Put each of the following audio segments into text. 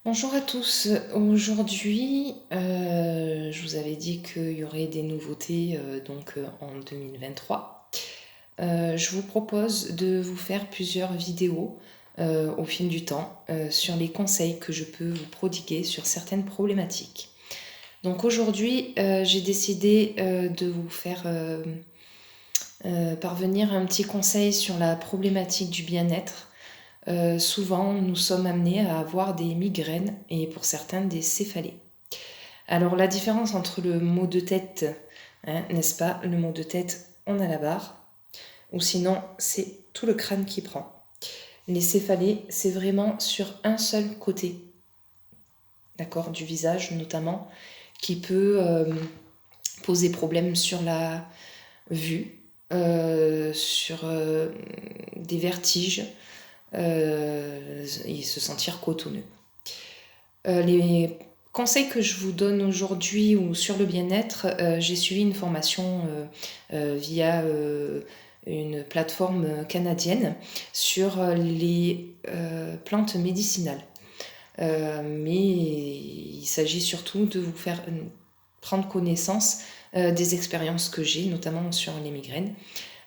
Bonjour à tous. Aujourd'hui, je vous avais dit qu'il y aurait des nouveautés en 2023. Je vous propose de vous faire plusieurs vidéos au fil du temps sur les conseils que je peux vous prodiguer sur certaines problématiques. Donc aujourd'hui, j'ai décidé de vous faire parvenir un petit conseil sur la problématique du bien-être. Souvent, nous sommes amenés à avoir des migraines et pour certains des céphalées. Alors la différence entre le mot de tête, n'est-ce pas? Le mot de tête, on a la barre, ou sinon c'est tout le crâne qui prend. Les céphalées, c'est vraiment sur un seul côté, d'accord, du visage notamment, qui peut poser problème sur la vue, sur des vertiges et se sentir cotonneux. Les conseils que je vous donne aujourd'hui ou sur le bien-être, j'ai suivi une formation via une plateforme canadienne sur les plantes médicinales. Mais il s'agit surtout de vous faire prendre connaissance des expériences que j'ai, notamment sur les migraines.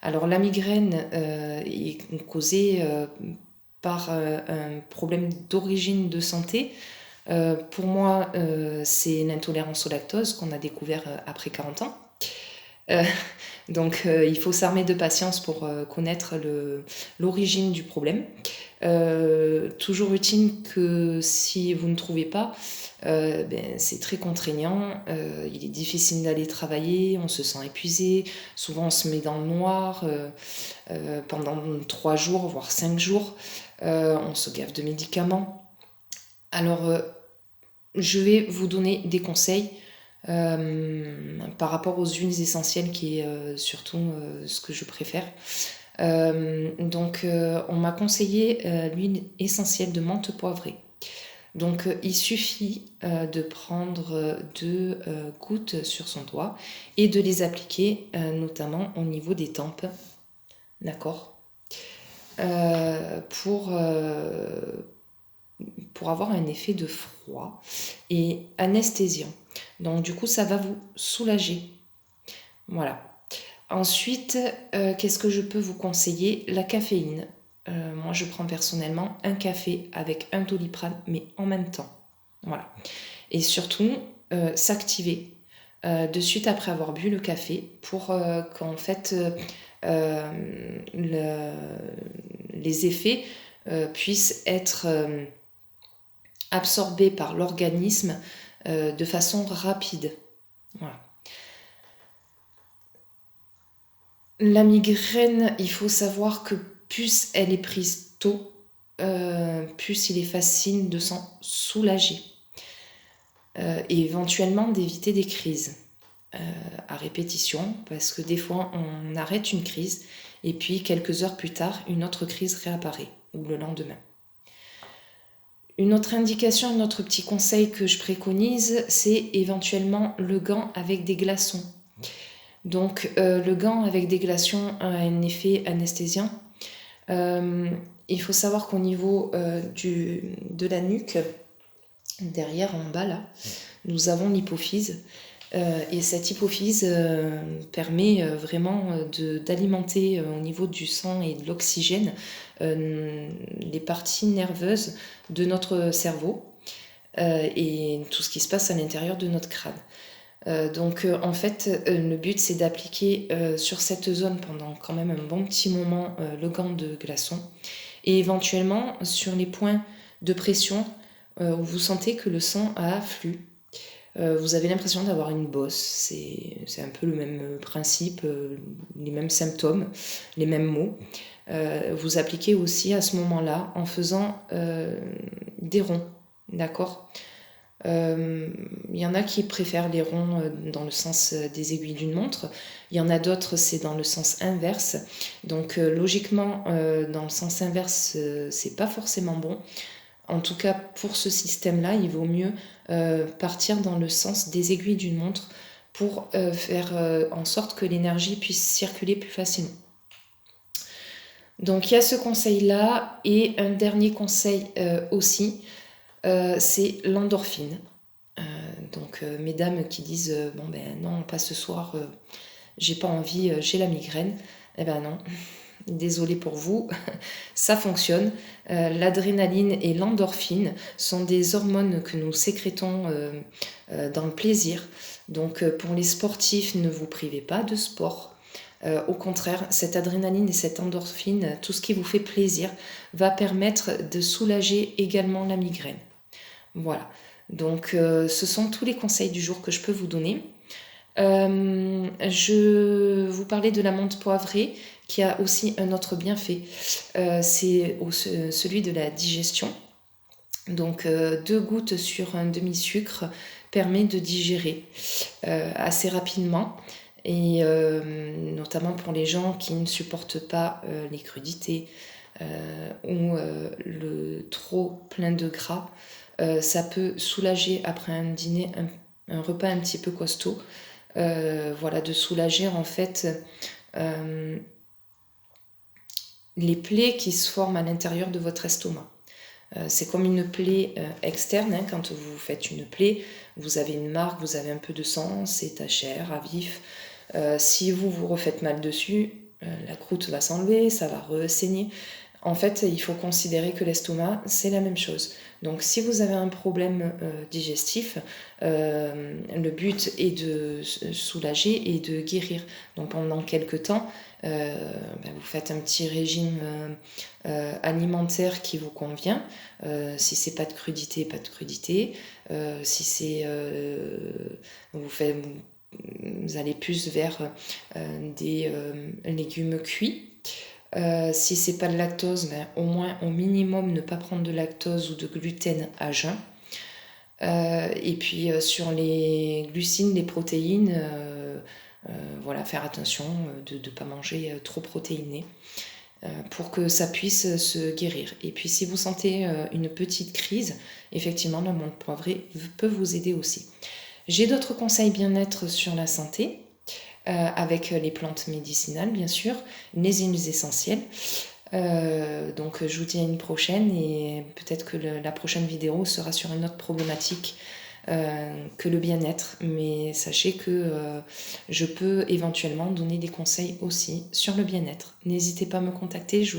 Alors la migraine est causée par un problème d'origine de santé. Pour moi, c'est l'intolérance au lactose qu'on a découvert après 40 ans. Euh, il faut s'armer de patience pour connaître l'origine du problème. Toujours utile que si vous ne trouvez pas, c'est très contraignant, il est difficile d'aller travailler, on se sent épuisé, souvent on se met dans le noir pendant 3 jours, voire 5 jours, on se gave de médicaments. Alors, je vais vous donner des conseils par rapport aux huiles essentielles qui est surtout ce que je préfère. On m'a conseillé l'huile essentielle de menthe poivrée. Donc il suffit de prendre 2 gouttes sur son doigt et de les appliquer notamment au niveau des tempes, d'accord, pour avoir un effet de froid et anesthésiant. Donc du coup ça va vous soulager. Voilà. Ensuite, qu'est-ce que je peux vous conseiller? La caféine. Moi, je prends personnellement un café avec un Doliprane, mais en même temps. Voilà. Et surtout, s'activer de suite après avoir bu le café pour qu'en fait les effets puissent être absorbés par l'organisme de façon rapide. Voilà. La migraine, il faut savoir que plus elle est prise tôt, plus il est facile de s'en soulager et éventuellement d'éviter des crises à répétition, parce que des fois on arrête une crise et puis quelques heures plus tard, une autre crise réapparaît, ou le lendemain. Une autre indication, un autre petit conseil que je préconise, c'est éventuellement le gant avec des glaçons. Donc le gant avec des glaçons a un effet anesthésiant. Il faut savoir qu'au niveau de la nuque, derrière en bas là, nous avons l'hypophyse. Et cette hypophyse permet vraiment d'alimenter au niveau du sang et de l'oxygène les parties nerveuses de notre cerveau et tout ce qui se passe à l'intérieur de notre crâne. En fait, le but c'est d'appliquer sur cette zone pendant quand même un bon petit moment le gant de glaçon et éventuellement sur les points de pression où vous sentez que le sang afflue. Vous avez l'impression d'avoir une bosse, c'est un peu le même principe, les mêmes symptômes, les mêmes mots. Vous appliquez aussi à ce moment-là en faisant des ronds, d'accord? Il y en a qui préfèrent les ronds dans le sens des aiguilles d'une montre. Il y en a d'autres, c'est dans le sens inverse. Donc logiquement, dans le sens inverse, c'est pas forcément bon. En tout cas, pour ce système-là, il vaut mieux partir dans le sens des aiguilles d'une montre pour faire en sorte que l'énergie puisse circuler plus facilement. Donc il y a ce conseil-là et un dernier conseil aussi. c'est l'endorphine. Donc mesdames qui disent bon ben non, pas ce soir, j'ai pas envie, j'ai la migraine. Eh ben non, désolée pour vous, ça fonctionne. L'adrénaline et l'endorphine sont des hormones que nous sécrétons dans le plaisir. Donc pour les sportifs, ne vous privez pas de sport. Au contraire, cette adrénaline et cette endorphine, tout ce qui vous fait plaisir, va permettre de soulager également la migraine. Voilà. Donc ce sont tous les conseils du jour que je peux vous donner. Je vous parlais de la menthe poivrée qui a aussi un autre bienfait. C'est celui de la digestion. Donc 2 gouttes sur un demi-sucre permet de digérer assez rapidement. Et notamment pour les gens qui ne supportent pas les crudités ou le trop plein de gras, ça peut soulager après un dîner, un repas un petit peu costaud. Voilà, de soulager en fait les plaies qui se forment à l'intérieur de votre estomac. C'est comme une plaie externe, hein, quand vous faites une plaie, vous avez une marque, vous avez un peu de sang, c'est tachère, à vif. Si vous vous refaites mal dessus, la croûte va s'enlever, ça va saigner. En fait, il faut considérer que l'estomac, c'est la même chose. Donc, si vous avez un problème digestif, le but est de soulager et de guérir. Donc, pendant quelques temps, vous faites un petit régime alimentaire qui vous convient. Si c'est pas de crudité, pas de crudité. Si c'est vous allez plus vers des légumes cuits. Si c'est pas de lactose, au moins au minimum ne pas prendre de lactose ou de gluten à jeun. Et puis sur les glucides, les protéines, voilà, faire attention de ne pas manger trop protéiné pour que ça puisse se guérir. Et puis si vous sentez une petite crise, effectivement la menthe poivrée peut vous aider aussi. J'ai d'autres conseils bien-être sur la santé, avec les plantes médicinales bien sûr, les huiles essentielles. Donc je vous dis à une prochaine et peut-être que la prochaine vidéo sera sur une autre problématique que le bien-être, mais sachez que je peux éventuellement donner des conseils aussi sur le bien-être. N'hésitez pas à me contacter, je vous